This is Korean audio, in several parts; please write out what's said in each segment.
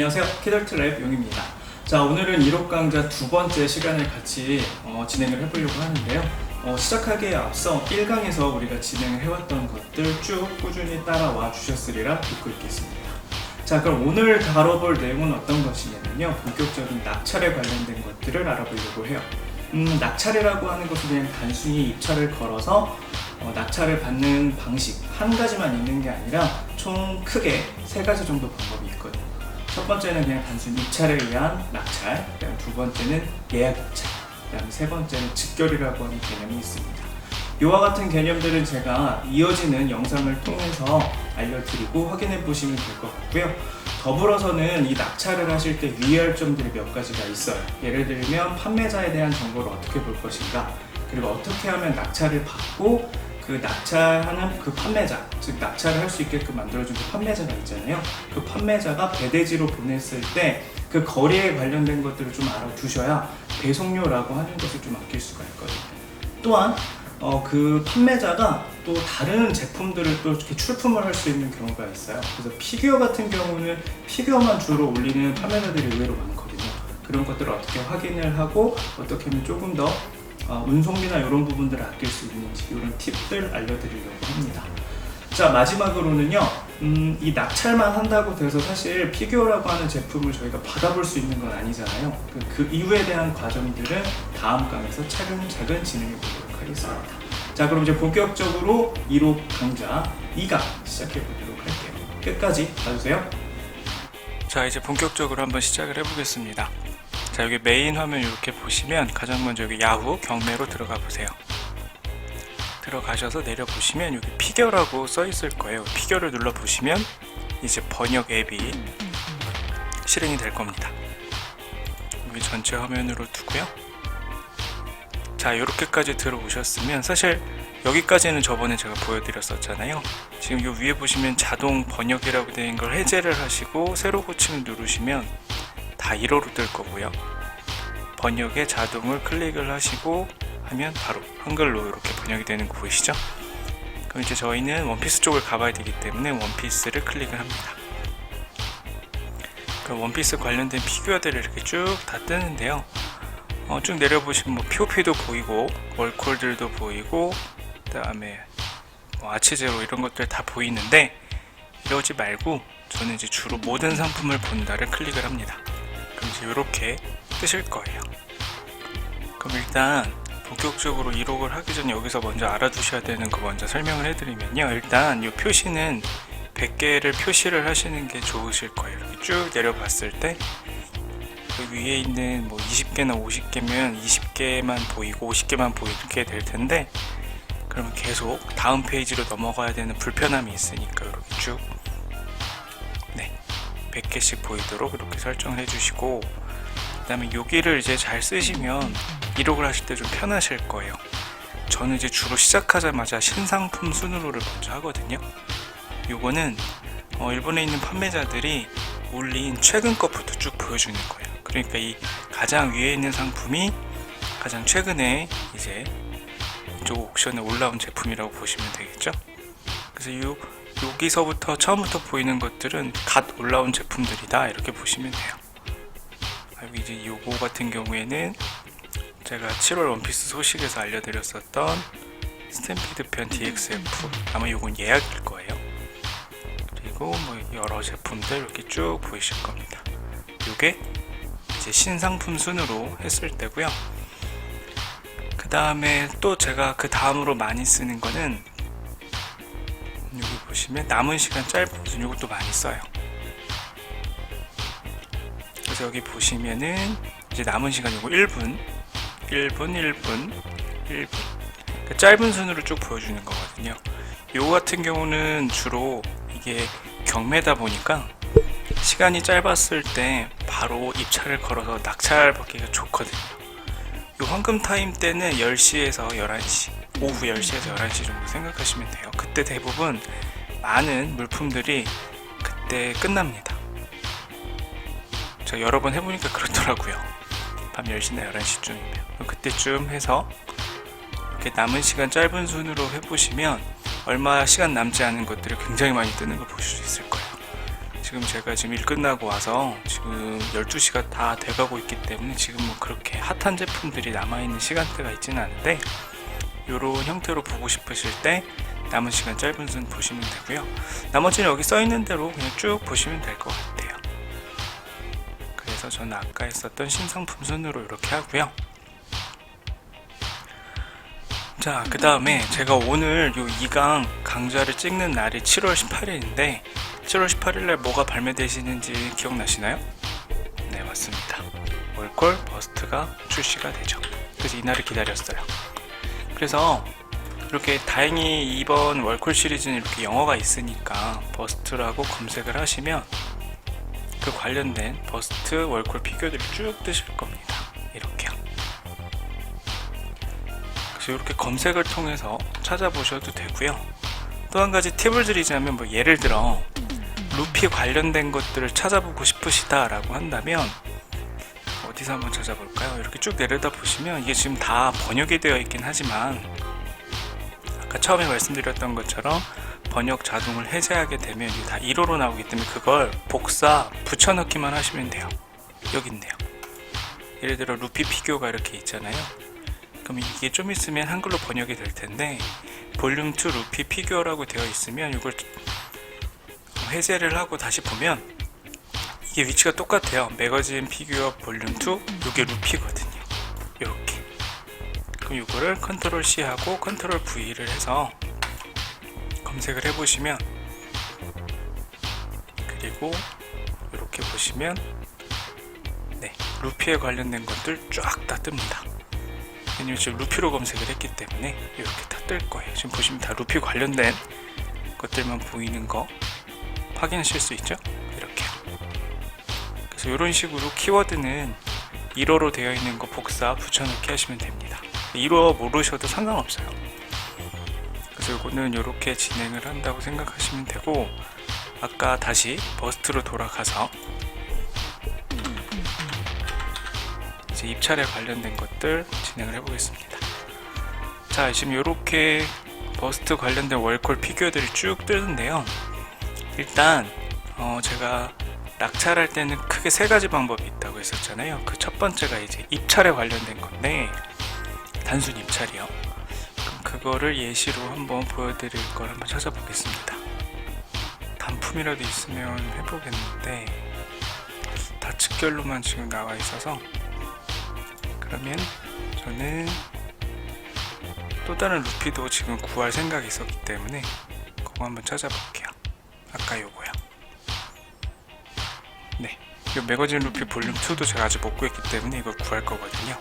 안녕하세요. 키덜트랩 용입니다. 자, 오늘은 1호 강좌 두 번째 시간을 같이 진행을 해보려고 하는데요. 시작하기에 앞서 1강에서 우리가 진행을 해왔던 것들 쭉 꾸준히 따라와 주셨으리라 믿고 있겠습니다. 자, 그럼 오늘 다뤄볼 내용은 어떤 것이냐면요, 본격적인 낙찰에 관련된 것들을 알아보려고 해요. 낙찰이라고 하는 것은 그냥 단순히 입찰을 걸어서 낙찰을 받는 방식 한 가지만 있는 게 아니라 총 크게 세 가지 정도 방법이 있거든요. 첫 번째는 그냥 단순히 입찰에 의한 낙찰, 그다음 두 번째는 예약 입찰, 그다음 세 번째는 직결이라고 하는 개념이 있습니다. 이와 같은 개념들은 제가 이어지는 영상을 통해서 알려드리고 확인해 보시면 될 것 같고요. 더불어서는 이 낙찰을 하실 때 유의할 점들이 몇 가지가 있어요. 예를 들면 판매자에 대한 정보를 어떻게 볼 것인가, 그리고 어떻게 하면 낙찰을 받고 그 낙찰하는 그 판매자, 즉 낙찰을 할 수 있게끔 만들어준 그 판매자가 있잖아요. 그 판매자가 배대지로 보냈을 때 그 거리에 관련된 것들을 좀 알아두셔야 배송료라고 하는 것을 좀 아낄 수가 있거든요. 또한 그 판매자가 또 다른 제품들을 또 이렇게 출품을 할 수 있는 경우가 있어요. 그래서 피규어 같은 경우는 피규어만 주로 올리는 판매자들이 의외로 많거든요. 그런 것들을 어떻게 확인을 하고 어떻게 하면 조금 더 운송비나 이런 부분들을 아낄 수 있는지 이런 팁들 알려드리려고 합니다. 자, 마지막으로는요, 이 낙찰만 한다고 돼서 사실 피규어라고 하는 제품을 저희가 받아볼 수 있는 건 아니잖아요. 그 이후에 대한 과정들은 다음 강에서 차근차근 진행해 보도록 하겠습니다. 자, 그럼 이제 본격적으로 1호 강좌 2강 시작해 보도록 할게요. 끝까지 봐주세요. 자, 이제 본격적으로 한번 시작을 해보겠습니다. 자, 여기 메인 화면 이렇게 보시면 가장 먼저 여기 야후 경매로 들어가 보세요. 들어가셔서 내려보시면 여기 피규어라고 써 있을 거예요. 피규어를 눌러 보시면 이제 번역 앱이 실행이 될 겁니다. 여기 전체 화면으로 두고요. 자, 이렇게까지 들어오셨으면 사실 여기까지는 저번에 제가 보여드렸었잖아요. 지금 이 위에 보시면 자동 번역이라고 되어 걸 해제를 하시고 새로 고침을 누르시면 다 1호로 뜰 거고요. 번역에 자동을 클릭을 하시고 하면 바로 한글로 이렇게 번역이 되는 거 보이시죠? 그럼 이제 저희는 원피스 쪽을 가봐야 되기 때문에 원피스를 클릭을 합니다. 그럼 원피스 관련된 피규어들을 이렇게 쭉 다 뜨는데요. 쭉 내려보시면 뭐 POP도 보이고 월콜들도 보이고 그 다음에 뭐 아치제로 이런 것들 다 보이는데, 이러지 말고 저는 이제 주로 모든 상품을 본다를 클릭을 합니다. 그럼 이제 이렇게 뜨실 거예요. 그럼 일단 본격적으로 1호를 하기 전에 여기서 먼저 알아두셔야 되는 거 먼저 설명을 해드리면요, 일단 이 표시는 100개를 표시를 하시는 게 좋으실 거예요. 이렇게 쭉 내려봤을 때 여기 위에 있는 뭐 20개나 50개면 20개만 보이고 50개만 보이게 될 텐데, 그러면 계속 다음 페이지로 넘어가야 되는 불편함이 있으니까 이렇게 쭉 100개씩 보이도록 이렇게 설정을 해주시고, 그 다음에 여기를 이제 잘 쓰시면 1호를 하실 때 좀 편하실 거예요. 저는 이제 주로 시작하자마자 신상품 순으로를 먼저 하거든요. 요거는 일본에 있는 판매자들이 올린 최근 것부터 쭉 보여주는 거예요. 그러니까 이 가장 위에 있는 상품이 가장 최근에 이제 이쪽 옥션에 올라온 제품이라고 보시면 되겠죠. 그래서 여기서부터 처음부터 보이는 것들은 갓 올라온 제품들이다 이렇게 보시면 돼요. 여기 이제 요거 같은 경우에는 제가 7월 원피스 소식에서 알려드렸었던 스탬피드 편 DXF, 아마 요건 예약일 거예요. 그리고 뭐 여러 제품들 이렇게 쭉 보이실 겁니다. 요게 이제 신상품 순으로 했을 때고요. 그 다음에 또 제가 그 다음으로 많이 쓰는 거는 여기 보시면 남은 시간 짧은 순, 요것도 많이 써요. 그래서 여기 보시면은 이제 남은 시간 요거 1분 그러니까 짧은 순으로 쭉 보여주는 거거든요. 요거 같은 경우는 주로 이게 경매다 보니까 시간이 짧았을 때 바로 입찰을 걸어서 낙찰 받기가 좋거든요. 요 황금 타임 때는 10시에서 11시, 오후 10시에서 11시 정도 생각하시면 돼요. 그때 대부분 많은 물품들이 그때 끝납니다. 제가 여러 번 해보니까 그렇더라고요. 밤 10시나 11시쯤이면 그때쯤 해서 이렇게 남은 시간 짧은 순으로 해보시면 얼마 시간 남지 않은 것들이 굉장히 많이 뜨는 걸 보실 수 있을 거예요. 지금 제가 지금 일 끝나고 와서 지금 12시가 다 돼가고 있기 때문에 지금 뭐 그렇게 핫한 제품들이 남아있는 시간대가 있지는 않은데, 이런 형태로 보고 싶으실 때 남은 시간 짧은 순 보시면 되고요. 나머지는 여기 써있는 대로 그냥 쭉 보시면 될 것 같아요. 그래서 저는 아까 했었던 신상품 순으로 이렇게 하고요. 자, 그 다음에 제가 오늘 요 2강 강좌를 찍는 날이 7월 18일인데 7월 18일날 뭐가 발매되시는지 기억나시나요? 네, 맞습니다. 월콜 버스트가 출시가 되죠. 그래서 이날을 기다렸어요. 그래서 이렇게 다행히 이번 월콜 시리즈는 이렇게 영어가 있으니까 버스트라고 검색을 하시면 그 관련된 버스트 월콜 피규어들이 쭉 뜨실 겁니다. 이렇게요. 그래서 이렇게 검색을 통해서 찾아보셔도 되고요. 또 한 가지 팁을 드리자면, 뭐 예를 들어 루피 관련된 것들을 찾아보고 싶으시다 라고 한다면 어디서 한번 찾아볼까요? 이렇게 쭉 내려다 보시면 이게 지금 다 번역이 되어 있긴 하지만 아까 처음에 말씀드렸던 것처럼 번역 자동을 해제하게 되면 이게 다 1호로 나오기 때문에 그걸 복사 붙여넣기만 하시면 돼요. 여기 있네요. 예를 들어 루피 피규어가 이렇게 있잖아요. 그럼 이게 좀 있으면 한글로 번역이 될 텐데 볼륨 2 루피 피규어라고 되어 있으면 이걸 해제를 하고 다시 보면 이게 위치가 똑같아요. 매거진 피규어 볼륨 2, 이게 루피거든요. 이렇게. 그럼 이거를 컨트롤 C 하고 컨트롤 V를 해서 검색을 해보시면, 그리고 이렇게 보시면 네, 루피에 관련된 것들 쫙 다 뜹니다. 왜냐면 지금 루피로 검색을 했기 때문에 이렇게 다 뜰 거예요. 지금 보시면 다 루피 관련된 것들만 보이는 거 확인하실 수 있죠? 이렇게요. 그래서 이런 식으로 키워드는 1어로 되어 있는 거 복사 붙여넣기 하시면 됩니다. 1어 모르셔도 상관없어요. 그래서 이거는 이렇게 진행을 한다고 생각하시면 되고, 아까 다시 버스트로 돌아가서 이제 입찰에 관련된 것들 진행을 해보겠습니다. 자, 지금 이렇게 버스트 관련된 월콜 피규어들이 쭉 뜨는데요. 일단 제가 낙찰할 때는 크게 3가지 방법이 있다고 했었잖아요. 그 첫 번째가 이제 입찰에 관련된 건데, 단순 입찰이요. 그럼 그거를 예시로 한번 보여드릴 걸 한번 찾아보겠습니다. 단품이라도 있으면 해보겠는데 다 측결로만 지금 나와 있어서, 그러면 저는 또 다른 루피도 지금 구할 생각이 있었기 때문에 그거 한번 찾아볼게요. 아까 요거요. 네, 이 매거진 루피 볼륨 2도 제가 아직 못 구했기 때문에 이걸 구할 거거든요.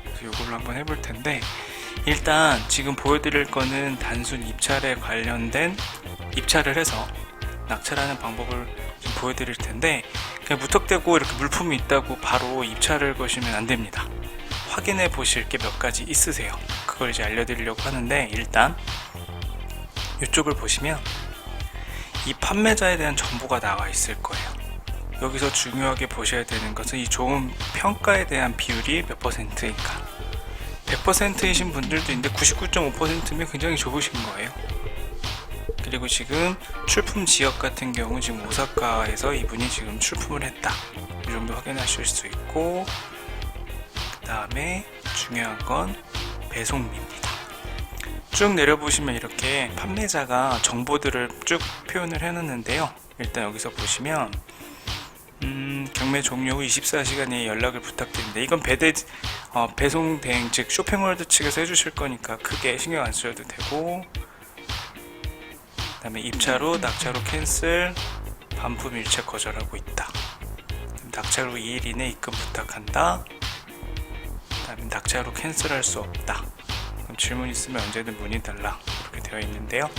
그래서 이걸로 한번 해볼 텐데, 일단 지금 보여드릴 거는 단순 입찰에 관련된 입찰을 해서 낙찰하는 방법을 좀 보여드릴 텐데, 그냥 무턱대고 이렇게 물품이 있다고 바로 입찰을 거시면 안 됩니다. 확인해 보실 게 몇 가지 있으세요. 그걸 이제 알려드리려고 하는데, 일단 이쪽을 보시면 이 판매자에 대한 정보가 나와 있을 거예요. 여기서 중요하게 보셔야 되는 것은 이 좋은 평가에 대한 비율이 몇 %인가. 100%이신 분들도 있는데 99.5%면 굉장히 좋으신 거예요. 그리고 지금 출품 지역 같은 경우 지금 오사카에서 이분이 지금 출품을 했다, 이 정도 확인하실 수 있고, 그 다음에 중요한 건 배송비입니다. 쭉 내려보시면 이렇게 판매자가 정보들을 쭉 표현을 해놨는데요. 일단 여기서 보시면 경매 종료 후 24시간에 연락을 부탁드립니다. 이건 배송 대행, 즉 쇼핑월드 측에서 해주실 거니까 크게 신경 안 쓰셔도 되고, 그 다음에 입찰 후 낙찰 후 캔슬, 반품 일체 거절하고 있다, 낙찰 후 2일 이내 입금 부탁한다, 그 다음에 낙찰 후 캔슬할 수 없다, 그럼 질문 있으면 언제든 문의달라, 이렇게 되어 있는데요.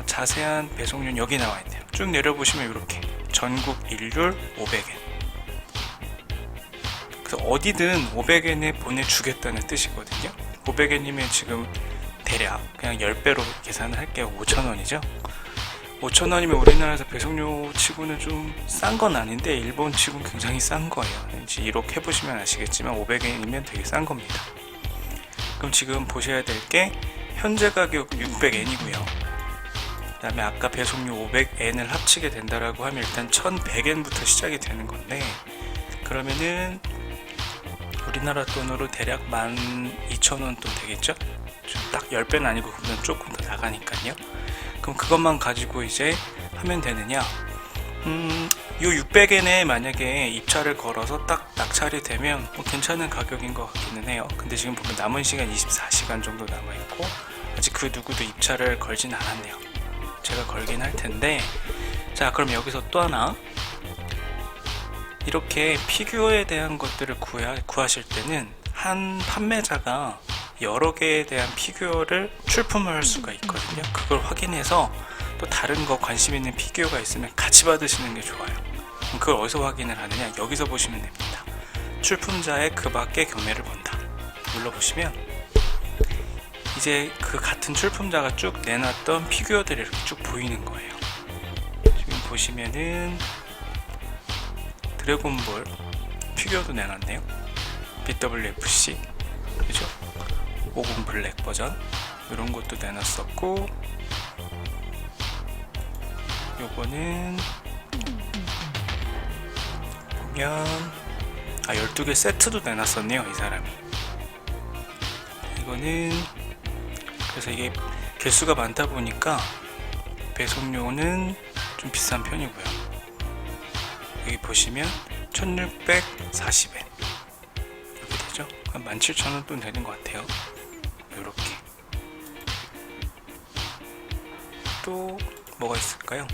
자세한 배송료는 여기 나와 있네요. 쭉 내려보시면 이렇게 전국 일률 500엔, 그래서 어디든 500엔에 보내주겠다는 뜻이거든요. 500엔이면 지금 대략 그냥 10배로 계산을 할게요. 5,000원이죠. 5,000원이면 우리나라에서 배송료 치고는 좀 싼 건 아닌데 일본 치고는 굉장히 싼 거예요. 왠지 이렇게 해보시면 아시겠지만 500엔이면 되게 싼 겁니다. 그럼 지금 보셔야 될 게 현재 가격 600엔이고요. 그 다음에 아까 배송료 500엔을 합치게 된다라고 하면 일단 1100엔부터 시작이 되는 건데, 그러면은 우리나라 돈으로 대략 12,000원 돈 되겠죠? 딱 10배는 아니고 그보다 조금 더 나가니까요. 그럼 그것만 가지고 이제 하면 되느냐? 요 600엔에 만약에 입찰을 걸어서 딱 낙찰이 되면 뭐 괜찮은 가격인 것 같기는 해요. 근데 지금 보면 남은 시간 24시간 정도 남아있고 아직 그 누구도 입찰을 걸진 않았네요. 제가 걸긴 할 텐데, 자, 그럼 여기서 또 하나, 이렇게 피규어에 대한 것들을 구하실 때는 한 판매자가 여러 개에 대한 피규어를 출품을 할 수가 있거든요. 그걸 확인해서 또 다른 거 관심 있는 피규어가 있으면 같이 받으시는 게 좋아요. 그럼 그걸 어디서 확인을 하느냐? 여기서 보시면 됩니다. 출품자의 그 밖의 경매를 본다. 눌러보시면 이제 그 같은 출품자가 쭉 내놨던 피규어들이 이렇게 쭉 보이는 거예요. 지금 보시면은 드래곤볼 피규어도 내놨네요. BWFC, 그죠? 50 블랙 버전 이런 것도 내놨었고, 요거는 보면 12개 세트도 내놨었네요, 이 사람이. 이거는 그래서 이게 개수가 많다 보니까 배송료는 좀 비싼 편이고요. 여기 보시면 1640엔 이렇게 되죠. 한 17,000원 돈 되는 것 같아요. 이렇게. 또 뭐가 있을까요?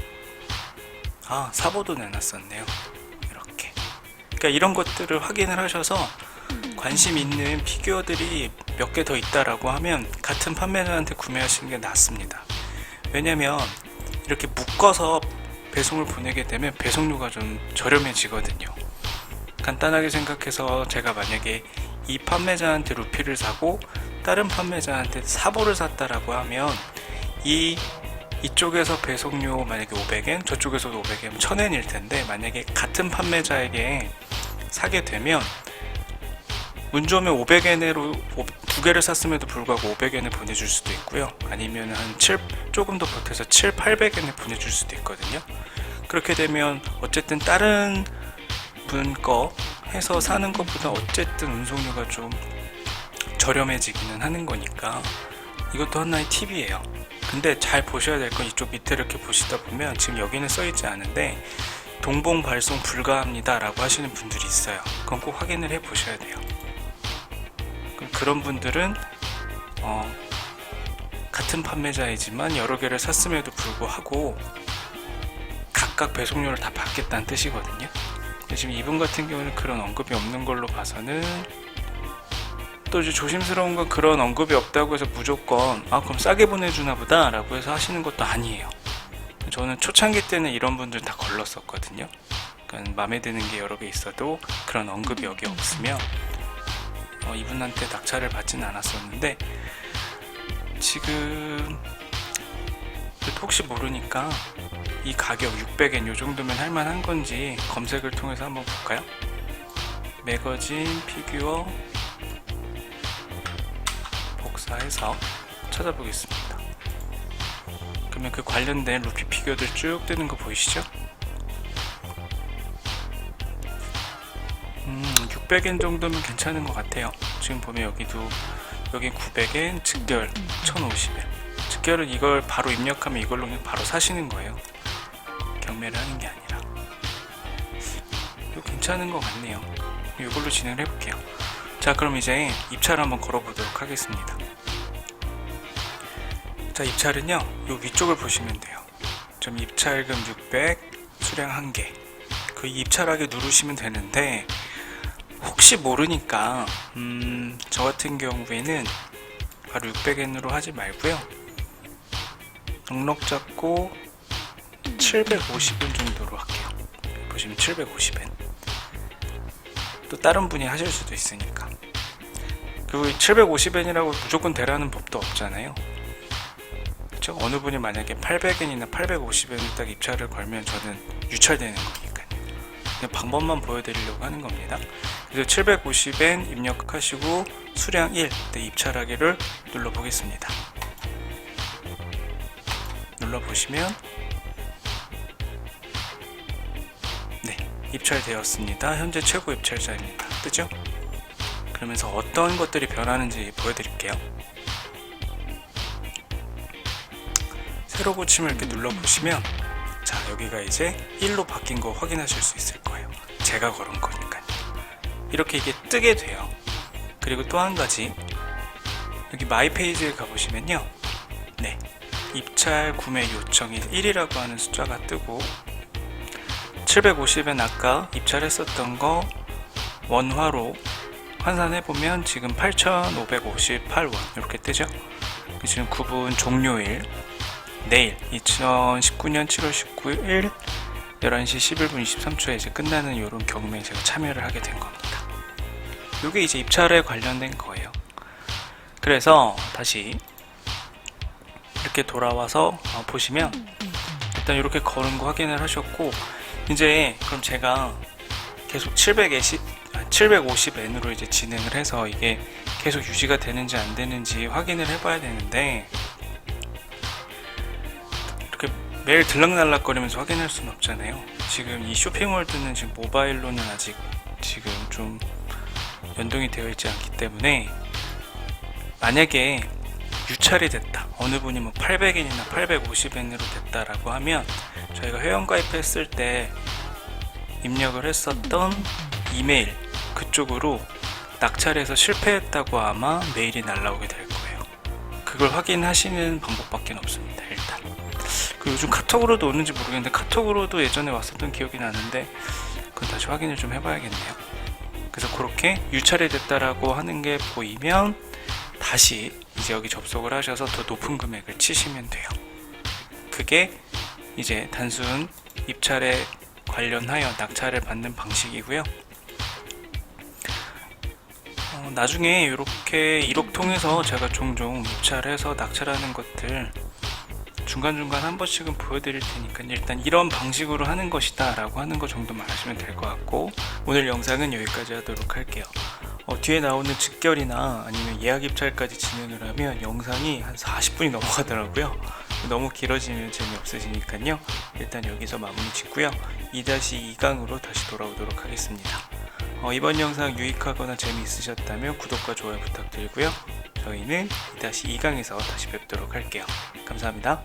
사보도 내놨었네요. 이렇게. 그러니까 이런 것들을 확인을 하셔서 관심 있는 피규어들이 몇 개 더 있다라고 하면 같은 판매자한테 구매하시는 게 낫습니다. 왜냐면 이렇게 묶어서 배송을 보내게 되면 배송료가 좀 저렴해지거든요. 간단하게 생각해서 제가 만약에 이 판매자한테 루피를 사고 다른 판매자한테 사보를 샀다라고 하면 이쪽에서 배송료 만약에 500엔, 저쪽에서도 500엔, 1000엔일 텐데, 만약에 같은 판매자에게 사게 되면 운 좋으면 500엔으로 두 개를 샀음에도 불구하고 500엔을 보내줄 수도 있고요. 아니면 한 조금 더 보태서 800엔을 보내줄 수도 있거든요. 그렇게 되면 어쨌든 다른 분 거 해서 사는 것보다 어쨌든 운송료가 좀 저렴해지기는 하는 거니까 이것도 하나의 팁이에요. 근데 잘 보셔야 될 건 이쪽 밑에 이렇게 보시다 보면 지금 여기는 써있지 않은데 동봉 발송 불가합니다 라고 하시는 분들이 있어요. 그건 꼭 확인을 해 보셔야 돼요. 그런 분들은 같은 판매자이지만 여러 개를 샀음에도 불구하고 각각 배송료를 다 받겠다는 뜻이거든요. 지금 이분 같은 경우는 그런 언급이 없는 걸로 봐서는, 또 이제 조심스러운 건 그런 언급이 없다고 해서 무조건 그럼 싸게 보내주나 보다 라고 해서 하시는 것도 아니에요. 저는 초창기 때는 이런 분들 다 걸렀었거든요. 그러니까 마음에 드는 게 여러 개 있어도 그런 언급이 여기 없으면 이분한테 낙찰을 받지는 않았었는데, 지금 혹시 모르니까 이 가격 600엔 요 정도면 할만한 건지 검색을 통해서 한번 볼까요? 매거진 피규어 복사해서 찾아보겠습니다. 그러면 그 관련된 루피 피규어들 쭉 뜨는 거 보이시죠? 600엔 정도면 괜찮은 것 같아요. 지금 보면 여긴 900엔, 즉결 1050엔. 즉결은 이걸 바로 입력하면 이걸로 그냥 바로 사시는 거예요. 경매를 하는 게 아니라. 이거 괜찮은 것 같네요. 이걸로 진행을 해볼게요. 자, 그럼 이제 입찰 한번 걸어보도록 하겠습니다. 자, 입찰은요, 요 위쪽을 보시면 돼요. 좀 입찰금 600, 수량 1개. 그 입찰하게 누르시면 되는데, 혹시 모르니까 저 같은 경우에는 바로 600엔으로 하지 말고요, 넉넉 잡고 750엔 정도로 할게요. 보시면 750엔. 또 다른 분이 하실 수도 있으니까. 그리고 750엔이라고 무조건 되라는 법도 없잖아요. 그렇죠? 어느 분이 만약에 800엔이나 850엔을 딱 입찰을 걸면 저는 유찰되는 거니까요. 그냥 방법만 보여드리려고 하는 겁니다. 그래서 750엔 입력하시고 수량 1 입찰하기를 눌러보겠습니다. 눌러보시면 네, 입찰되었습니다. 현재 최고 입찰자입니다. 뜨죠? 그러면서 어떤 것들이 변하는지 보여드릴게요. 새로 고침을 이렇게 눌러보시면 자, 여기가 이제 1로 바뀐 거 확인하실 수 있을 거예요. 제가 걸은 거니까요. 이렇게 이게 뜨게 돼요. 그리고 또 한 가지, 여기 마이 페이지에 가보시면요, 네, 입찰 구매 요청이 1이라고 하는 숫자가 뜨고 750엔 아까 입찰했었던 거 원화로 환산해보면 지금 8,558원 이렇게 뜨죠. 지금 구분 종료일 내일 2019년 7월 19일 11시 11분 23초에 이제 끝나는 이런 경매에 제가 참여를 하게 된 겁니다. 이게 이제 입찰에 관련된 거예요. 그래서 다시 이렇게 돌아와서 보시면 일단 이렇게 걸은 거 확인을 하셨고, 이제 그럼 제가 계속 750N으로 이제 진행을 해서 이게 계속 유지가 되는지 안 되는지 확인을 해봐야 되는데, 이렇게 매일 들락날락거리면서 확인할 수는 없잖아요. 지금 이 쇼핑월드는 지금 모바일로는 아직 지금 좀 연동이 되어 있지 않기 때문에, 만약에 유찰이 됐다, 어느 분이 뭐 800엔이나 850엔으로 됐다라고 하면 저희가 회원가입했을 때 입력을 했었던 이메일 그쪽으로 낙찰해서 실패했다고 아마 메일이 날라오게 될 거예요. 그걸 확인하시는 방법밖에 없습니다. 일단 그 요즘 카톡으로도 오는지 모르겠는데, 카톡으로도 예전에 왔었던 기억이 나는데 그건 다시 확인을 좀 해봐야겠네요. 그래서 그렇게 유찰이 됐다라고 하는 게 보이면 다시 이제 여기 접속을 하셔서 더 높은 금액을 치시면 돼요. 그게 이제 단순 입찰에 관련하여 낙찰을 받는 방식이고요. 나중에 이렇게 1억 통해서 제가 종종 입찰해서 낙찰하는 것들 중간중간 한 번씩은 보여드릴 테니까 일단 이런 방식으로 하는 것이다 라고 하는 거 정도만 아시면 될 것 같고, 오늘 영상은 여기까지 하도록 할게요. 뒤에 나오는 직결이나 아니면 예약 입찰까지 진행을 하면 영상이 한 40분이 넘어가더라고요. 너무 길어지면 재미없으시니까요. 일단 여기서 마무리 짓고요. 2-2강으로 다시 돌아오도록 하겠습니다. 이번 영상 유익하거나 재미있으셨다면 구독과 좋아요 부탁드리고요. 저희는 2-2강에서 다시 뵙도록 할게요. 감사합니다.